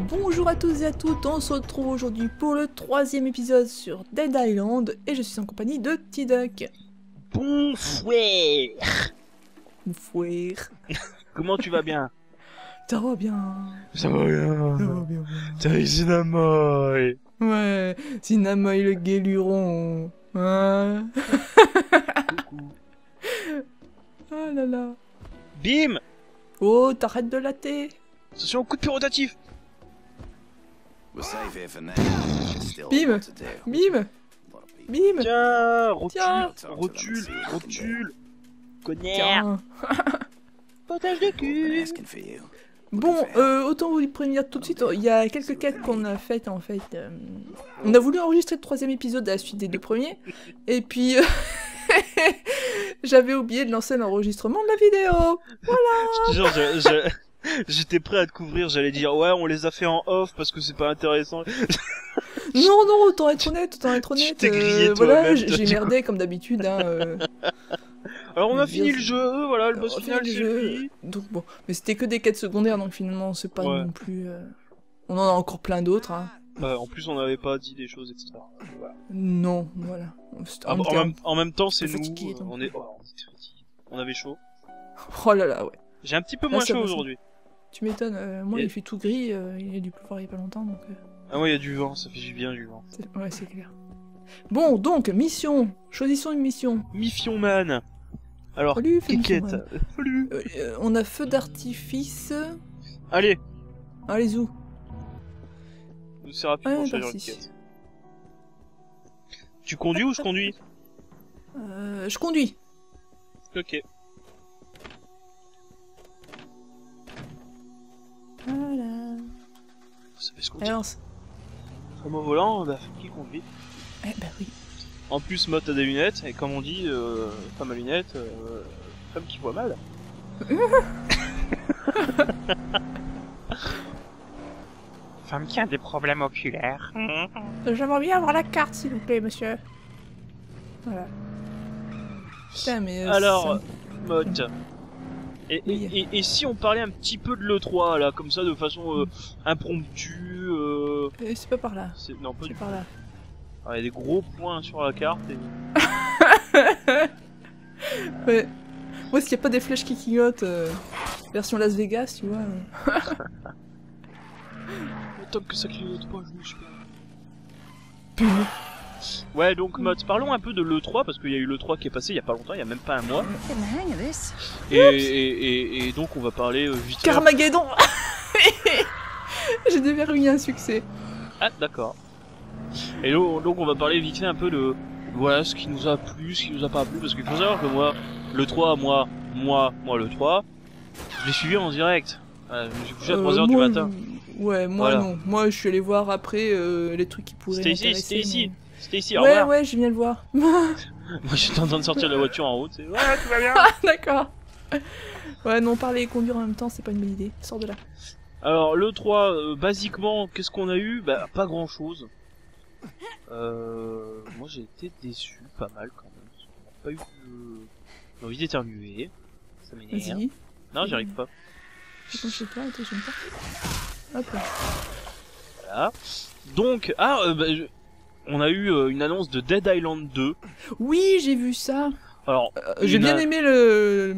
Bonjour à tous et à toutes, on se retrouve aujourd'hui pour le 3e épisode sur Dead Island et je suis en compagnie de T-Duck. Bonfouer. Fouir. Comment tu vas bien? Ça va bien. Ça va bien. Ça va bien. T'as Cinnamon. Ouais, Cinnamon le guéluron. Hein. Coucou. Oh là là. Bim. Oh, t'arrêtes de latter. Attention, coup de pied rotatif. Bim. Bim. Bim. Tiens, rotule, Tiens. rotule, rotule. Connard. Tiens. Potage de cul. Bon, autant vous prévenir tout de suite, il y a quelques quêtes qu'on a faites en fait. On a voulu enregistrer le 3e épisode à la suite des 2 premiers, et puis j'avais oublié de lancer l'enregistrement de la vidéo. Je te jure, j'étais prêt à te couvrir, j'allais dire ouais on les a fait en off parce que c'est pas intéressant. Non, non, autant être honnête, Tu t'es grillé voilà, toi-même, j'ai merdé comme d'habitude. Hein, Alors on a fini le jeu, voilà le boss final c'est fini. Donc bon, mais c'était que des quêtes secondaires, donc finalement c'est pas Ouais. non plus... On en a encore plein d'autres. Hein. En plus on n'avait pas dit des choses etc. Voilà. Non, voilà. En même temps c'est nous, fatigué, donc. on était fatigués. On avait chaud. Oh là là, ouais. J'ai un petit peu Là, moins ça chaud va, aujourd'hui. Tu m'étonnes, moi Et- il fait tout gris, il a dû pleuvoir il y a pas longtemps donc... Ah ouais, il y a du vent, ça fait du bien du vent. Ouais, c'est clair. Bon, donc, mission. Choisissons une mission. Mission man. Alors, Salut, fais mission, quéquette. man. Salut. On a feu d'artifice. Allez, Allez, où? c'est rapide pour Ouais, choisir une merci. quête. Tu conduis ou je conduis? Je conduis. Ok. Voilà. Vous savez ce qu'on dit. Alors, Comme au volant, bah, qui conduit? eh ben oui. En plus, Mott a des lunettes, et comme on dit, femme à lunettes, femme qui voit mal. Femme qui a des problèmes oculaires. J'aimerais bien avoir la carte, s'il vous plaît, monsieur. Voilà. Putain, mais... Alors, Mott. Oui. Et si on parlait un petit peu de l'E3 là, comme ça, de façon impromptue, c'est pas par là. non pas C'est du par là. tout. Il y a des gros points sur la carte. Et... Ouais. Moi, est-ce qu'il n'y a pas des flèches qui clignotent version Las Vegas, tu vois Tant que ça clignote pas, je me suis pas. Ouais, donc Mott, parlons un peu de l'E3 parce qu'il y a eu l'E3 qui est passé il y a pas longtemps, il y a même pas un mois. Et donc on va parler vite fait. Carmageddon. J'ai déverrouillé un succès. Ah d'accord. Et donc on va parler vite fait un peu de voilà ce qui nous a plu, ce qui nous a pas plu, parce qu'il faut savoir que moi l'E3, moi l'E3, je l'ai suivi en direct. Je me suis couché à 3h du moi, matin. Ouais, moi Voilà. non. Moi, je suis allé voir après les trucs qui pourraient C'était ici. Au Ouais, revoir. ouais, je viens le voir. Moi j'étais en train de sortir de la voiture en route. Ouais, tout va bien. D'accord. Ouais, non, parler et conduire en même temps, c'est pas une bonne idée. Sors de là. Alors l'E3, basiquement, qu'est-ce qu'on a eu? Bah pas grand chose. Moi j'ai été déçu pas mal quand même. Parce qu'on n'a pas eu j'ai envie d'éternuer. Ça m'énerve. Vas-y. Non, j'y arrive pas. Je compte chez toi, attends, j'aime pas. Hop là. Voilà. Donc, on a eu une annonce de Dead Island 2. Oui, j'ai vu ça. Alors, J'ai bien aimé le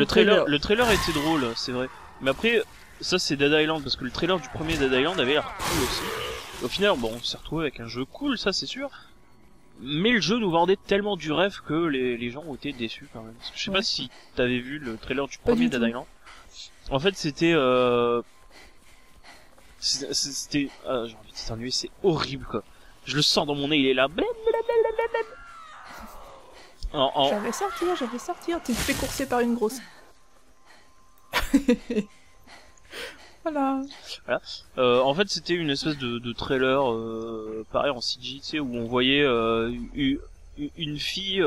trailer. Le trailer était drôle, c'est vrai. Mais après, ça c'est Dead Island parce que le trailer du premier Dead Island avait l'air cool aussi. Au final, bon, on s'est retrouvé avec un jeu cool, ça c'est sûr. Mais le jeu nous vendait tellement du rêve que les gens ont été déçus quand même. Parce que je sais Ouais. pas si t'avais vu le trailer du Pas premier du Dead tout. Island. En fait, c'était j'ai envie d'éternuer, c'est horrible quoi. Je le sens dans mon nez, il est là. J'avais sortir. T'es fait courser par une grosse. Voilà. En fait, c'était une espèce de trailer, pareil en CG, tu sais, où on voyait une fille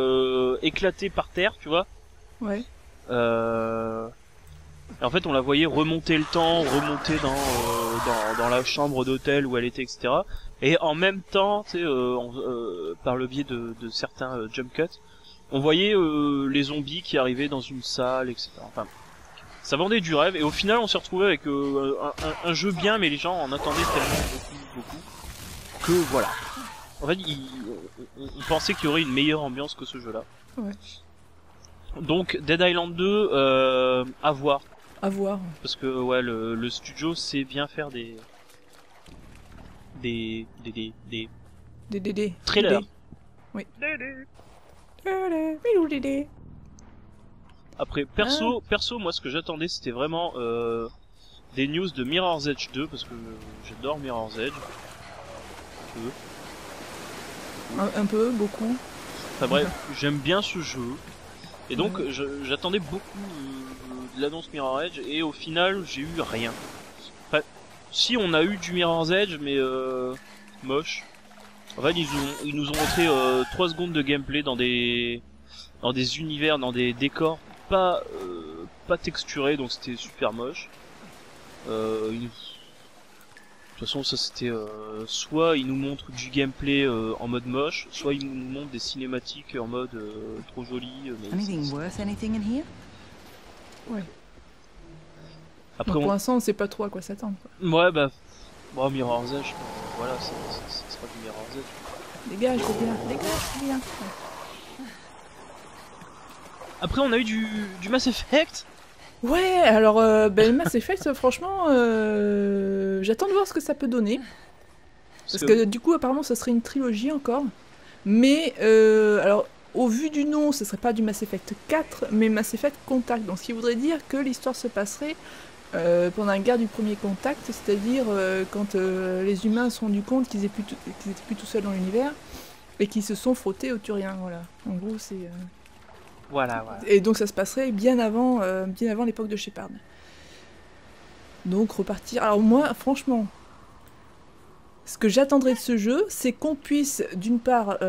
éclatée par terre, tu vois. Ouais. Et en fait, on la voyait remonter le temps, remonter dans la chambre d'hôtel où elle était, etc. Et en même temps, tu sais, par le biais de certains jump cuts, on voyait les zombies qui arrivaient dans une salle, etc. Enfin, Ça vendait du rêve, et au final on s'est retrouvé avec un jeu bien, mais les gens en attendaient tellement beaucoup, que voilà. En fait, on pensait qu'il y aurait une meilleure ambiance que ce jeu-là. Ouais. Donc Dead Island 2, à voir. À voir. Parce que ouais, le studio sait bien faire des trailers. Oui. Après, perso, moi, ce que j'attendais, c'était vraiment des news de Mirror's Edge 2, parce que j'adore Mirror's Edge. Un peu, beaucoup. Enfin bref, j'aime bien ce jeu. Et donc, j'attendais beaucoup de l'annonce Mirror's Edge, et au final, j'ai eu rien. Enfin, si, on a eu du Mirror's Edge, mais moche. En fait, ils nous ont montré 3 secondes de gameplay dans des univers, dans des décors pas texturés, donc c'était super moche. De toute façon, ça c'était soit ils nous montrent du gameplay en mode moche, soit ils nous montrent des cinématiques en mode trop joli. Ouais. Après, pour l'instant, on sait pas trop à quoi s'attendre. Ouais, bah, bon, Mirror's Edge, voilà, ça sera du Mirror's Edge. Dégage, faut bien. Après, on a eu du Mass Effect. Ouais, alors Mass Effect, franchement, j'attends de voir ce que ça peut donner. Parce que du coup, apparemment, ça serait une trilogie encore. Mais, alors, au vu du nom, ce serait pas du Mass Effect 4, mais Mass Effect Contact. Donc, ce qui voudrait dire que l'histoire se passerait pendant la guerre du premier contact, c'est-à-dire quand les humains se sont rendus compte qu'ils étaient plus tout seuls dans l'univers et qu'ils se sont frottés aux Turiens. Voilà. En gros, c'est. Voilà. Et donc ça se passerait bien avant l'époque de Shepard. Donc repartir. Alors moi, franchement, ce que j'attendrais de ce jeu, c'est qu'on puisse d'une part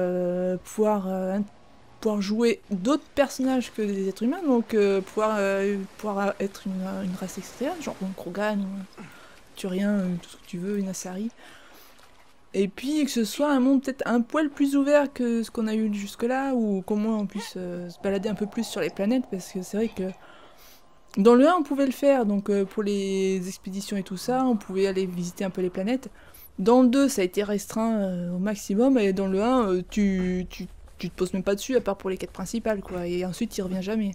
pouvoir jouer d'autres personnages que des êtres humains, donc pouvoir être une race extérieure, genre Krogan, Turien, tout ce que tu veux, une Asari. Et puis que ce soit un monde peut-être un poil plus ouvert que ce qu'on a eu jusque-là, ou qu'au moins on puisse se balader un peu plus sur les planètes, parce que c'est vrai que dans le 1 on pouvait le faire, donc pour les expéditions et tout ça, on pouvait aller visiter un peu les planètes. Dans le 2 ça a été restreint au maximum, et dans le 1 tu te poses même pas dessus, à part pour les quêtes principales, quoi, et ensuite il revient jamais.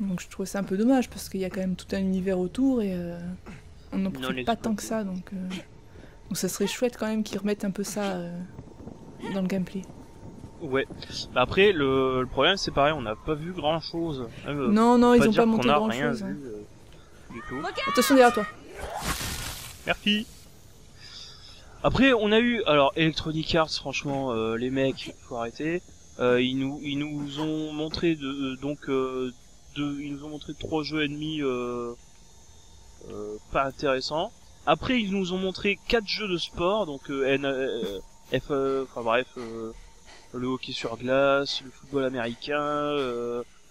Donc je trouve ça un peu dommage, parce qu'il y a quand même tout un univers autour, et on n'en profite pas tant que ça, donc ça serait chouette quand même qu'ils remettent un peu ça dans le gameplay. Ouais. Bah après, le problème c'est pareil, on n'a pas vu grand chose. Non, ils ont pas monté grand chose. Du tout. Attention derrière toi. Merci. Après, on a eu, alors Electronic Arts, franchement, les mecs, faut arrêter. Ils nous ont montré ils nous ont montré 3 jeux ennemis pas intéressants. Après, ils nous ont montré 4 jeux de sport, donc le hockey sur glace, le football américain,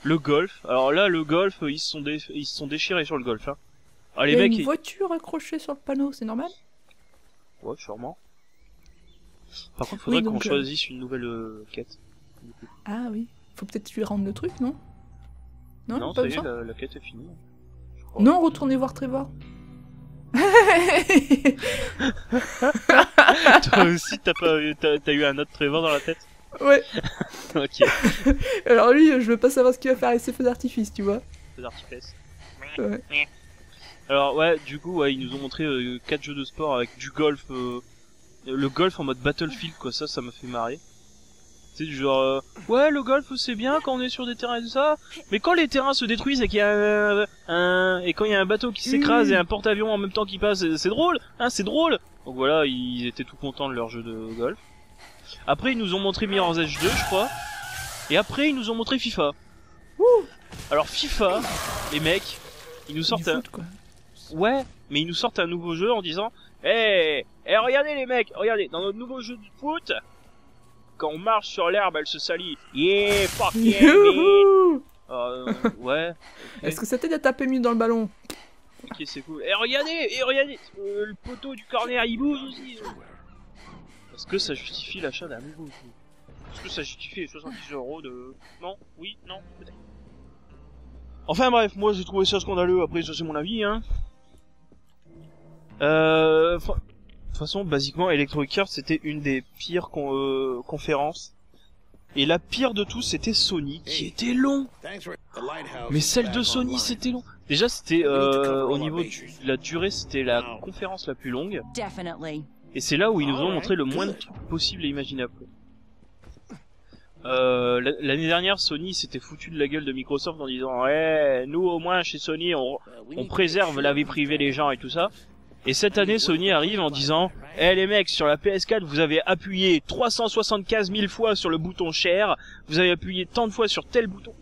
le golf. Alors là, le golf, ils se sont déchirés sur le golf. Hein. Alors, les mecs, une voiture accrochée sur le panneau, c'est normal? Ouais, sûrement. Par contre, faudrait qu'on choisisse une nouvelle quête. Ah oui, faut peut-être lui rendre le truc, non? Non, ça y est, la quête est finie. Non, retournez voir Trevor. Toi aussi, t'as eu un autre Trevor dans la tête? Ouais. Ok. Alors lui, je veux pas savoir ce qu'il va faire avec ses feux d'artifice, tu vois. Feux d'artifice. Ouais. Alors ouais, du coup, ouais, ils nous ont montré 4 jeux de sport avec du golf, le golf en mode Battlefield, quoi. Ça m'a fait marrer. C'est du genre, ouais, le golf c'est bien quand on est sur des terrains et tout ça, mais quand les terrains se détruisent et qu'il y a et quand il y a un bateau qui s'écrase et un porte-avions en même temps qui passe, c'est drôle, hein, c'est drôle. Donc voilà, ils étaient tout contents de leur jeu de golf. Après ils nous ont montré Mirror's Edge 2, je crois, et après ils nous ont montré FIFA. Alors FIFA, les mecs, ils nous sortent ouais, mais ils nous sortent un nouveau jeu en disant, regardez les mecs, regardez, dans notre nouveau jeu de foot. Quand on marche sur l'herbe, elle se salit. Yeah, fuck yeah, ouais. Okay. Est-ce que ça t'aide à taper mieux dans le ballon? Ok, c'est cool. Regardez, le poteau du corner, il bouge aussi. Est-ce que ça justifie l'achat d'un nouveau jeu? Est-ce que ça justifie les 70 € de... Non? Oui? Non? Peut-être. Enfin bref, moi j'ai trouvé ça scandaleux, après ça c'est mon avis, hein. De toute façon, basiquement, Electronic Arts c'était une des pires conférences. Et la pire de tout, c'était Sony, qui était long. Mais celle de Sony, c'était long. Déjà, c'était au niveau de la durée, c'était la conférence la plus longue. Et c'est là où ils nous ont montré le moins de trucs possibles et imaginables. L'année dernière, Sony s'était foutu de la gueule de Microsoft en disant ouais, nous au moins chez Sony, on préserve la vie privée des gens et tout ça. Et cette année, Sony arrive en disant eh les mecs, sur la PS4, vous avez appuyé 375 000 fois sur le bouton share, vous avez appuyé tant de fois sur tel bouton.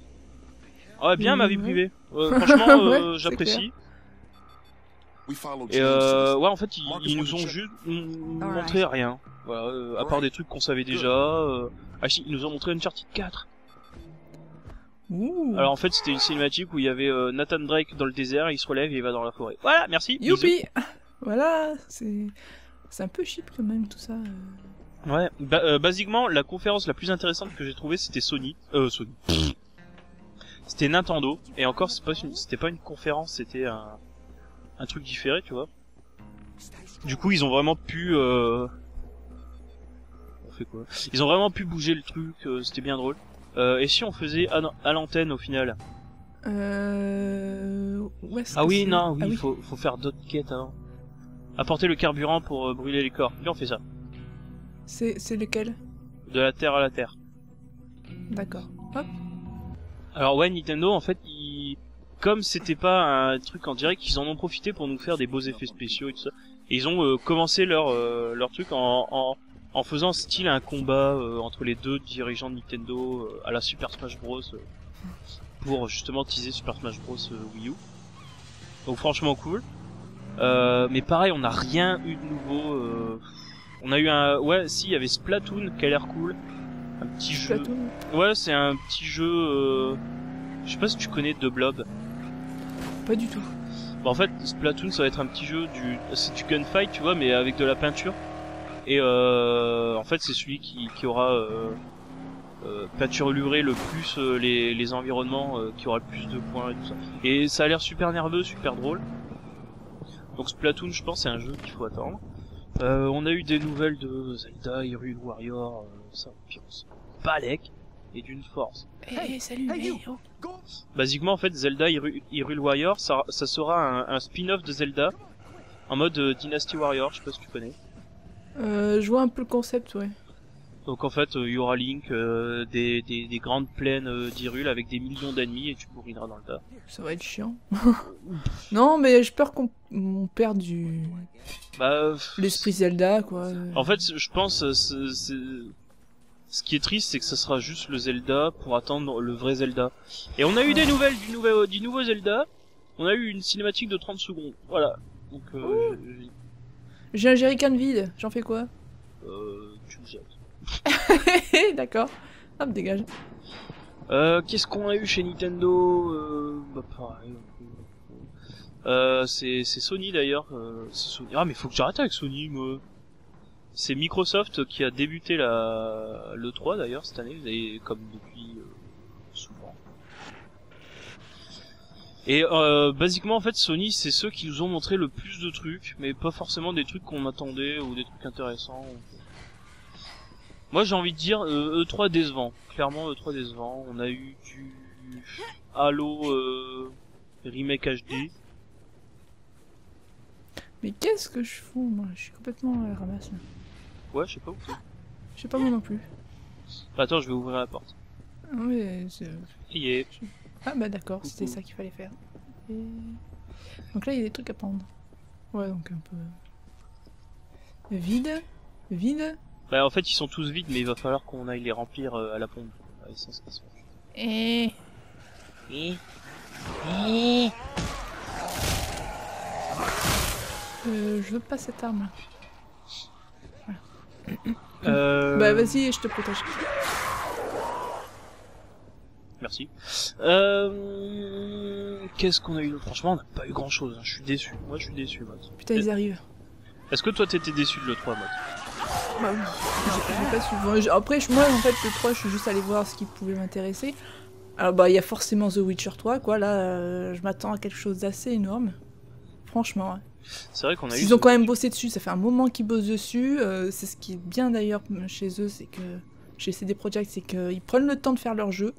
Ah bien ma vie privée. Franchement, ouais, j'apprécie. Et ouais, en fait, ils nous ont juste montré rien. Voilà, à part des trucs qu'on savait déjà. Ah si, ils nous ont montré Uncharted 4. Alors en fait, c'était une cinématique où il y avait Nathan Drake dans le désert, il se relève et il va dans la forêt. Voilà, merci. Youpi. Voilà, c'est un peu cheap quand même tout ça. Ouais, basiquement, la conférence la plus intéressante que j'ai trouvée, c'était Sony. C'était Nintendo. Et encore, c'était pas une conférence, c'était un truc différé, tu vois. Du coup, ils ont vraiment pu... On fait quoi ? Ils ont vraiment pu bouger le truc, c'était bien drôle. Et si on faisait à l'antenne au final ? Ouais, ah oui, non, oui, ah oui. Faut faire d'autres quêtes avant. Apporter le carburant pour brûler les corps. Puis on fait ça. C'est lequel ? De la terre à la terre. D'accord. Hop. Alors ouais, Nintendo, en fait, comme c'était pas un truc en direct, ils en ont profité pour nous faire des beaux effets spéciaux et tout ça. Et ils ont commencé leur truc en faisant style un combat entre les deux dirigeants de Nintendo à la Super Smash Bros. Pour justement teaser Super Smash Bros. Wii U. Donc franchement cool. Mais pareil, on n'a rien eu de nouveau. On a eu ouais, si, il y avait Splatoon qui a l'air cool. Un petit Splatoon. Jeu. Ouais, c'est un petit jeu. Je sais pas si tu connais The Blob. Pas du tout. Bah, en fait, Splatoon, ça va être un petit jeu c'est du gunfight, tu vois, mais avec de la peinture. Et en fait, c'est celui qui aura peinturluré le plus les environnements, qui aura le plus de points et tout ça. Et ça a l'air super nerveux, super drôle. Donc Splatoon, je pense, c'est un jeu qu'il faut attendre. On a eu des nouvelles de Zelda, Hyrule Warrior, ça, Pyrrhus, Balek et d'une force. Hey, salut, hey, oh. Basiquement, en fait, Zelda Hyrule Warrior, ça sera un spin-off de Zelda en mode Dynasty Warrior, je sais pas si tu connais. Je vois un peu le concept, ouais. Donc en fait, il y aura Link, des grandes plaines d'Hyrule avec des millions d'ennemis et tu bourrineras dans le tas. Ça va être chiant. Non, mais j'ai peur qu'on perde l'esprit Zelda, quoi. En fait, je pense, ce qui est triste, c'est que ça sera juste le Zelda pour attendre le vrai Zelda. Et on a eu des nouvelles du nouveau Zelda. On a eu une cinématique de 30 secondes. Voilà. Donc, j'ai un jerrycan vide. J'en fais quoi ? Tu le jettes. D'accord. Hop, dégage. Qu'est-ce qu'on a eu chez Nintendo bah pareil. C'est Sony d'ailleurs. C'est Sony. Ah mais faut que j'arrête avec Sony, moi. C'est Microsoft qui a débuté le 3 d'ailleurs cette année, et comme depuis souvent. Et basiquement en fait Sony c'est ceux qui nous ont montré le plus de trucs, mais pas forcément des trucs qu'on attendait ou des trucs intéressants. Moi j'ai envie de dire E3 décevant. Clairement E3 décevant. On a eu du Halo remake HD. Mais qu'est-ce que je fous moi? Je suis complètement à la ramasse là. Ouais, je sais pas où t'es. Je sais pas moi non plus. Attends, je vais ouvrir la porte. Oui, Yeah. Ah bah d'accord, c'était ça qu'il fallait faire. Et... Donc là il y a des trucs à prendre. Ouais, donc un peu... Vide. Bah en fait ils sont tous vides mais il va falloir qu'on aille les remplir à la pompe. À essence de toute façon. Je veux pas cette arme. Voilà. Bah vas-y, je te protège. Merci. Qu'est-ce qu'on a eu? Franchement on n'a pas eu grand chose, hein. Je suis déçu. Moi je suis déçu, Matt. Putain ils arrivent. Est-ce que toi t'étais déçu de l'E3, Matt? Bah oui, j'ai pas su. Bon, après moi en fait le 3 je suis juste allé voir ce qui pouvait m'intéresser. Alors bah il y a forcément The Witcher 3 quoi, là je m'attends à quelque chose d'assez énorme. Franchement. Ouais. C'est vrai qu'on a Ils ont quand même bossé dessus, ça fait un moment qu'ils bossent dessus, c'est ce qui est bien d'ailleurs chez eux, c'est que chez CD Projekt, c'est qu'ils prennent le temps de faire leur jeu.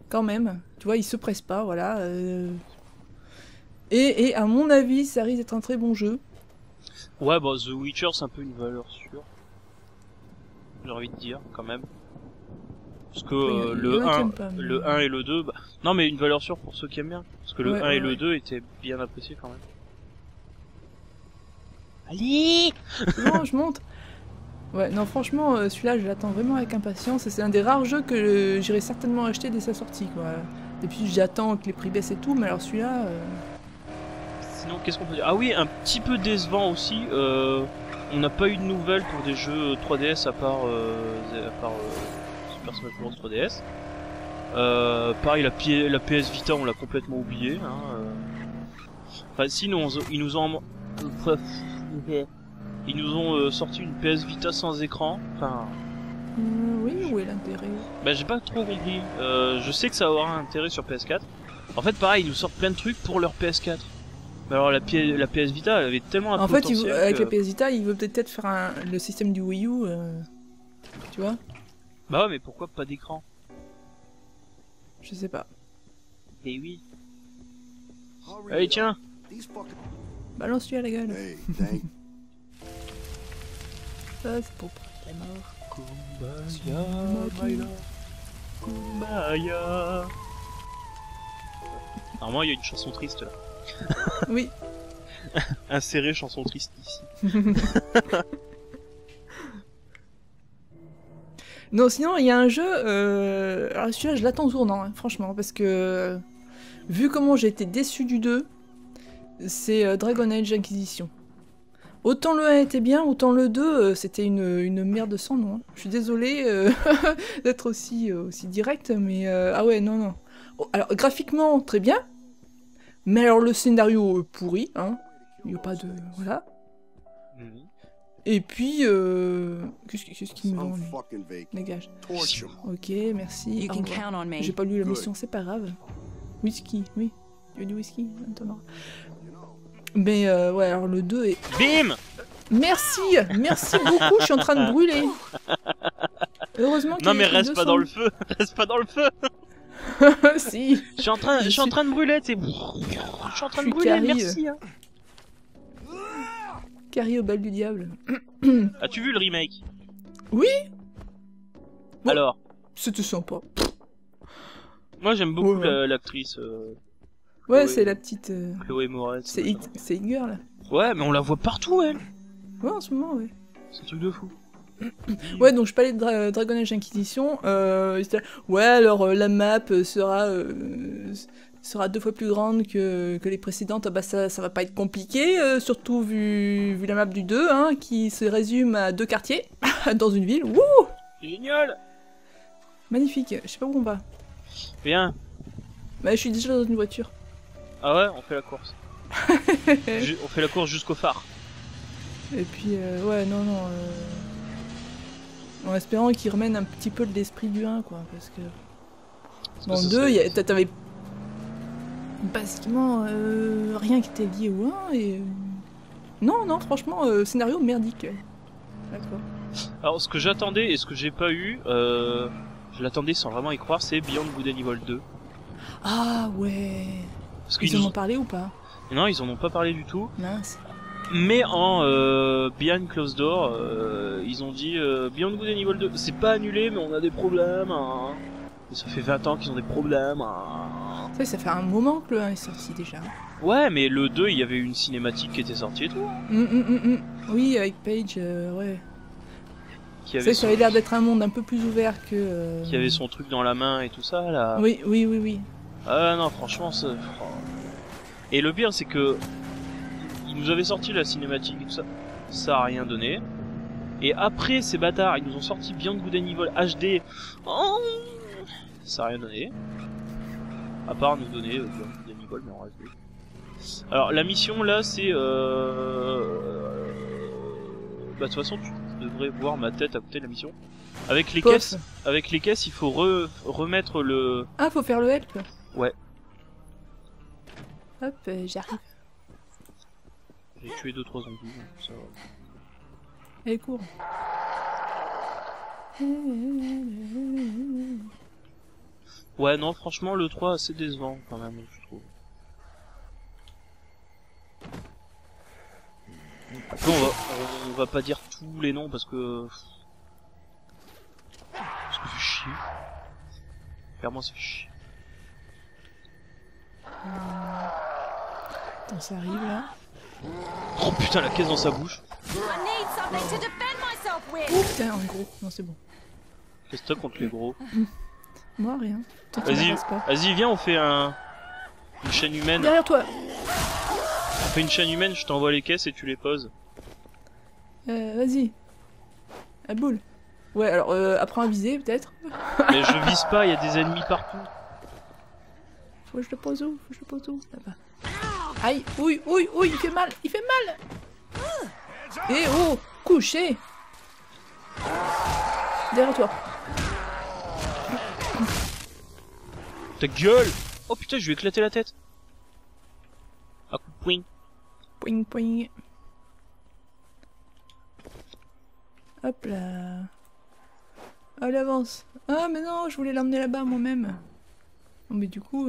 Quand même, tu vois, ils se pressent pas, voilà. Et à mon avis, ça risque d'être un très bon jeu. Ouais, bah The Witcher c'est un peu une valeur sûre. J'ai envie de dire, quand même. Parce que le 1 et le 2, bah... non mais une valeur sûre pour ceux qui aiment bien. Parce que le 1 et le 2 étaient bien appréciés quand même. Allez, non, je monte. Ouais, non, franchement, celui-là, je l'attends vraiment avec impatience. C'est un des rares jeux que j'irai certainement acheter dès sa sortie, quoi. Depuis, j'attends que les prix baissent et tout, mais alors celui-là... Sinon, qu'est-ce qu'on peut dire? Ah oui, un petit peu décevant aussi. On n'a pas eu de nouvelles pour des jeux 3DS à part Super Smash Bros 3DS. Pareil, la PS Vita, on l'a complètement oublié. Hein, Enfin, si, ils nous ont sorti une PS Vita sans écran. Enfin. Oui, où est l'intérêt? Bah, j'ai pas trop compris. Je sais que ça aura un intérêt sur PS4. En fait, pareil, ils nous sortent plein de trucs pour leur PS4. Mais alors, la PS Vita, elle avait tellement un potentiel. En fait, avec la PS Vita, il veut peut-être faire le système du Wii U. Tu vois? Bah ouais, mais pourquoi pas d'écran? Je sais pas. Mais oui. Allez, tiens. Balance-lui à la gueule. Ça, c'est pour la mort. Kumbaya, Kumbaya. Normalement, il y a une chanson triste là. Oui. Insérée chanson triste ici. Non, sinon, il y a un jeu... Alors celui-là, je l'attends au tournant, hein, franchement, parce que... vu comment j'ai été déçu du 2, c'est Dragon Age Inquisition. Autant le 1 était bien, autant le 2, c'était une merde sans nom. Hein. Je suis désolée d'être aussi direct, mais... ah ouais, non, non. Oh, alors, graphiquement, très bien, mais alors le scénario pourri, hein. Il n'y a pas de... Voilà. Et puis, qu'est-ce qu'il me vend, lui? Dégage. Ok, merci. J'ai pas lu la mission, c'est pas grave. Whisky, oui. Il y a du whisky, maintenant. Mais, ouais, alors le 2 est... Bim! Merci! Merci beaucoup, je suis en train de brûler. Heureusement qu'il y a... Non mais reste pas dans le feu! Reste pas dans le feu! Si! Je suis en train de brûler, tu sais. Je suis en train de brûler, merci. Hein. Carrie au bal du diable. As-tu vu le remake? Oui. Bon, alors? C'était sympa. Moi j'aime beaucoup l'actrice. Ouais, c'est la petite... Chloé Moretz. C'est It Girl. Ouais, mais on la voit partout, elle. Ouais, en ce moment, ouais. C'est un truc de fou. Ouais, donc je parlais de Dragon Age Inquisition. Ouais, alors la map sera 2 fois plus grande que les précédentes. Bah ça va pas être compliqué, surtout vu la map du 2, hein, qui se résume à 2 quartiers dans une ville. Wouh! Génial! Magnifique, je sais pas où on va. Bien. Bah je suis déjà dans une voiture. Ah ouais, on fait la course. On fait la course jusqu'au phare. Et puis, ouais, non, en espérant qu'ils remènent un petit peu de l'esprit du 1, quoi, parce que... Dans le 2, t'avais basiquement rien qui était lié au 1, et... Non, franchement, scénario merdique. D'accord. Alors, ce que j'attendais et ce que j'ai pas eu, je l'attendais sans vraiment y croire, c'est Beyond Good and Evil 2. Ah ouais. Parce ils en ont parlé ou pas? Non, ils en ont pas parlé du tout. Mince. Mais en Behind Closed Door, ils ont dit Beyond Good and Evil 2, c'est pas annulé, mais on a des problèmes. Hein. Et ça fait 20 ans qu'ils ont des problèmes. Hein. Ça fait un moment que le 1 est sorti déjà. Ouais, mais le 2, il y avait une cinématique qui était sortie et tout. Oui, avec Paige, ouais. Ça avait l'air d'être un monde un peu plus ouvert que... Qui avait son truc dans la main et tout ça, là. Oui. Ah non, franchement, ça... Et le pire, c'est que... Ils nous avaient sorti la cinématique et tout ça. Ça a rien donné. Et après, ces bâtards, ils nous ont sorti Beyond Good and Evil HD. Oh, ça a rien donné. À part nous donner Beyond Good and Evil, mais en HD. Alors, la mission, là, c'est... Bah, de toute façon, devrait voir ma tête à côté de la mission. Avec les Pof. caisses, il faut remettre le... Ah, faut faire le help. Ouais. Hop, j'arrive. J'ai tué 2-3 zombies, donc ça va. Allez, cours. Ouais, non, franchement, le 3, c'est décevant, quand même, je trouve. Après, on va pas dire tous les noms, parce que c'est chier. Clairement, c'est chier. Attends, ça arrive, là. Oh putain, la caisse dans sa bouche. I need something to defend myself with. Oh, putain, en gros. Non, c'est bon. Qu'est-ce que t'as contre les gros? Moi, rien. Toi, tu Vas-y, m'intéresses pas. vas-y, viens, on fait une chaîne humaine. Derrière toi. On fait une chaîne humaine, je t'envoie les caisses et tu les poses. Vas-y. À boule. Ouais, alors, apprends à viser, peut-être. Mais je vise pas, il y a des ennemis partout. Faut que je le pose où? Faut que je le pose où? Là-bas. Aïe, ouille, ouille, ouille, il fait mal, il fait mal. Et oh, couché. Derrière toi. Ta gueule! Oh putain, je lui ai éclaté la tête. Un coup de poing. Poing, poing. Hop là. Allez, avance. Ah, mais non, je voulais l'emmener là-bas moi-même. Non, mais du coup,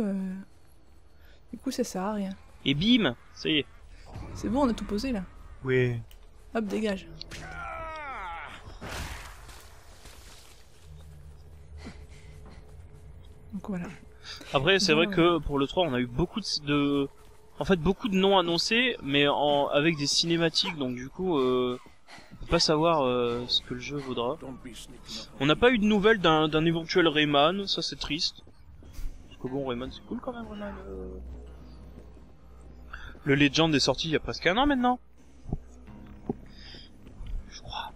ça sert à rien. Et bim! Ça y est. C'est bon, on a tout posé là. Ouais. Hop, dégage. Donc voilà. Après, c'est vrai que pour le 3, on a eu beaucoup beaucoup de noms annoncés, mais avec des cinématiques, donc du coup, on peut pas savoir ce que le jeu vaudra. On n'a pas eu de nouvelles d'un éventuel Rayman, ça c'est triste. Parce que bon, Rayman c'est cool quand même, Rayman. Le Legend est sorti il y a presque un an maintenant. Je crois.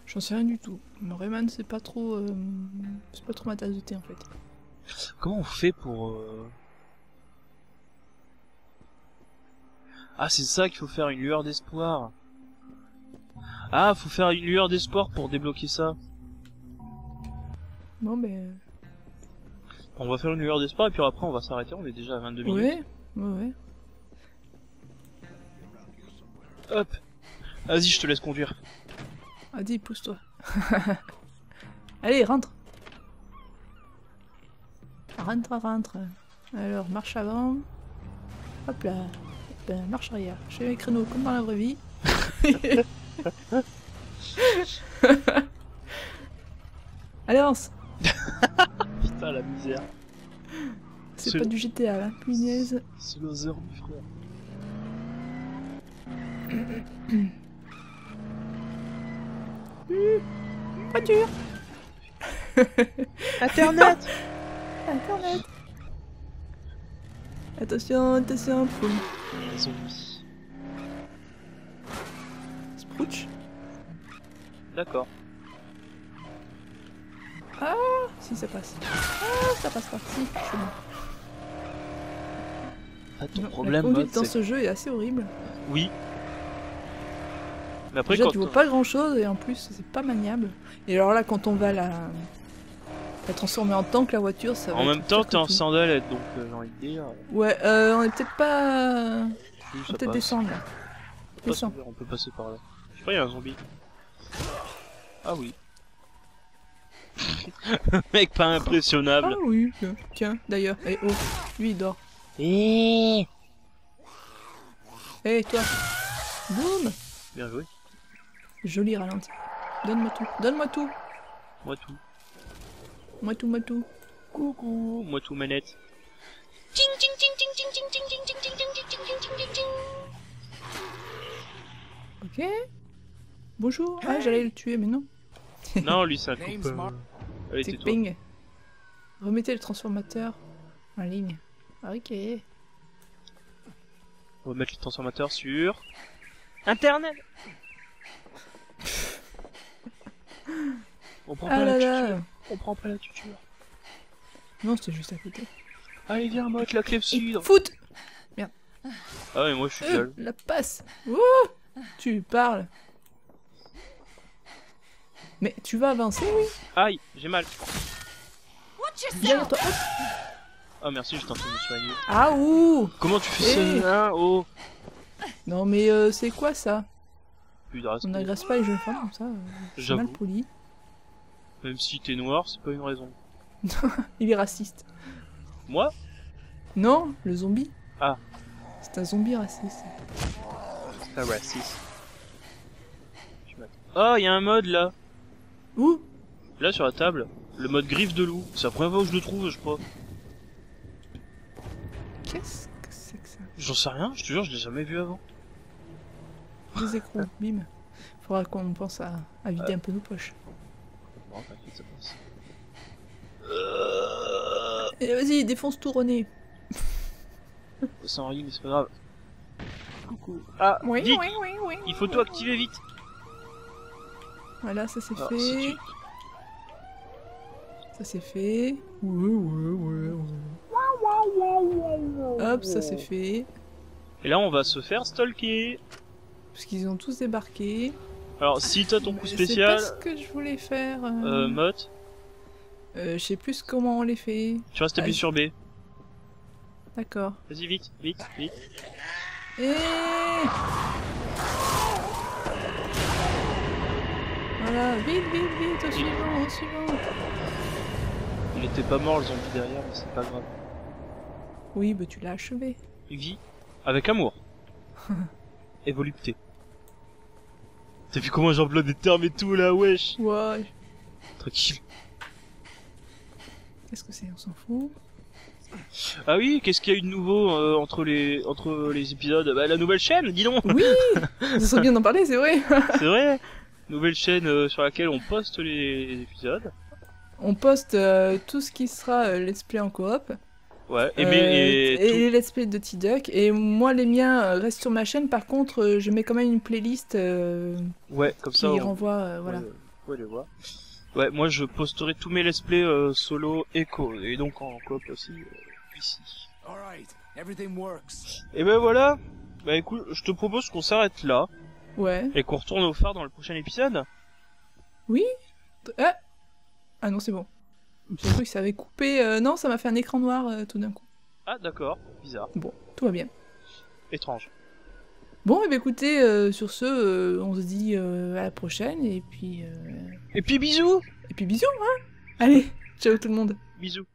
J'en sais rien du tout. Mais Rayman, c'est pas trop ma tasse de thé en fait. Comment on fait pour... Ah, c'est ça qu'il faut faire, une lueur d'espoir. Ah, faut faire une lueur d'espoir pour débloquer ça. Bon, ben. On va faire une lueur d'espoir et puis après on va s'arrêter, on est déjà à 22 minutes. Ouais, ouais. Hop. Vas-y, je te laisse conduire. Vas-y, pousse-toi. Allez, rentre. Rentre. Alors, marche avant. Hop là. Ben, marche arrière. Je fais mes créneaux comme dans la vraie vie. Allez, avance. Putain, la misère. C'est pas du GTA là, punaise. C'est l'other du frère. Voiture. Internet. Internet. Attention, poule. Zombie. Sprouch. D'accord. Ah, si ça passe. Ah, ça passe pas. Si, je suis bon. Ah, ton La problème, conduite dans c'est... ce jeu est assez horrible. Oui. Mais après, Déjà, quand tu vois pas grand chose et en plus, c'est pas maniable. Et alors là, quand on va la transformer en tank, la voiture, ça va. en être même temps, pire t'es en que tout. sandalette, donc j'ai envie de dire... Ouais, on est peut-être pas. Oui, On ça peut peut-être passe. descendre là. Descends. On peut passer par là. Je sais pas, il y a un zombie. Ah oui. Mec, pas impressionnable. Ah oui, tiens, d'ailleurs. Eh oh, lui il dort. Eh, Eh toi. Boum. bien joué. Joli ralenti. Donne-moi tout. Donne-moi tout. Moi tout. Moi tout. Coucou. Moi tout manette. Ok. Bonjour. Ah, j'allais le tuer, mais non. Non, lui, c'est un coupe. Allez, C'est tais-toi. ping. Remettez le transformateur en ligne. Ok. On va mettre le transformateur sur... Internet. On prend Ah pas là la là. tuture. On prend pas la tuture. Non, c'était juste à côté. Allez, viens, moi, avec la clé Et sud. foot. Ah ouais, moi, je suis seul. La passe. Ouh. Tu parles. Mais tu vas avancer, oui. Aïe, j'ai mal. Watch Derrière yourself! toi. Hop. Oh merci, je t'entends me soigner. Ah ouh. Comment tu fais ça, hein? Oh. Non mais c'est quoi ça? Plus de On respect. n'agresse pas les jeunes femmes comme ça. C'est J'avoue. mal poli. Même si t'es noir, c'est pas une raison. Il est raciste. Moi? Non, le zombie. Ah. C'est un zombie raciste. C'est pas raciste. Oh, il y a un mode là. Où? Là sur la table. Le mode griffe de loup. C'est la première fois que je le trouve, je crois. Qu'est-ce que c'est que ça? J'en sais rien, je te jure, je l'ai jamais vu avant. Des écrous, bim. Faudra qu'on pense à vider un peu nos poches. Bon, t'inquiète, ça passe. Et vas-y, défonce tout René. Sans rien, mais c'est pas grave. Coucou. Ah, Oui, vite. oui, oui, oui. Il faut tout activer vite. Voilà, ça c'est Alors, fait. si tu- Ça c'est fait. Ouais. Hop, ça c'est fait. Et là, on va se faire stalker. Parce qu'ils ont tous débarqué. Alors, si t'as ton coup Mais spécial, c'est pas ce que je voulais faire. Mot, Je sais plus comment on les fait. tu restes appuyé Ah, sur B. D'accord. Vas-y, vite, vite, vite. Et voilà, vite, au suivant, au suivant. Il était pas mort le zombie derrière, mais c'est pas grave. Oui, bah tu l'as achevé. Il vit avec amour. Et volupté. T'as vu comment j'emploie des termes et tout là, wesh. Ouais. Tranquille. Qu'est-ce que c'est? On s'en fout. Ah oui, qu'est-ce qu'il y a eu de nouveau entre les épisodes? Bah la nouvelle chaîne, dis donc. Oui. Ça serait bien d'en parler, c'est vrai. C'est vrai. Nouvelle chaîne sur laquelle on poste les épisodes. On poste tout ce qui sera let's play en coop. Ouais. Et les let's play de T-Duck. Et moi, les miens restent sur ma chaîne. Par contre, je mets quand même une playlist ouais, comme qui ça. renvoie. Voilà. Ouais, les voir. Ouais, moi je posterai tous mes let's play solo et et donc en coop aussi ici. Et ben voilà. Bah écoute, je te propose qu'on s'arrête là Ouais. et qu'on retourne au phare dans le prochain épisode. Oui. Ah non, c'est bon. J'ai cru que ça avait coupé. Non, ça m'a fait un écran noir tout d'un coup. Ah d'accord, bizarre, Bon, tout va bien. étrange. Bon, et bien écoutez, sur ce, on se dit à la prochaine, et puis Et puis bisous. bisous, hein. Allez, ciao tout le monde. Bisous.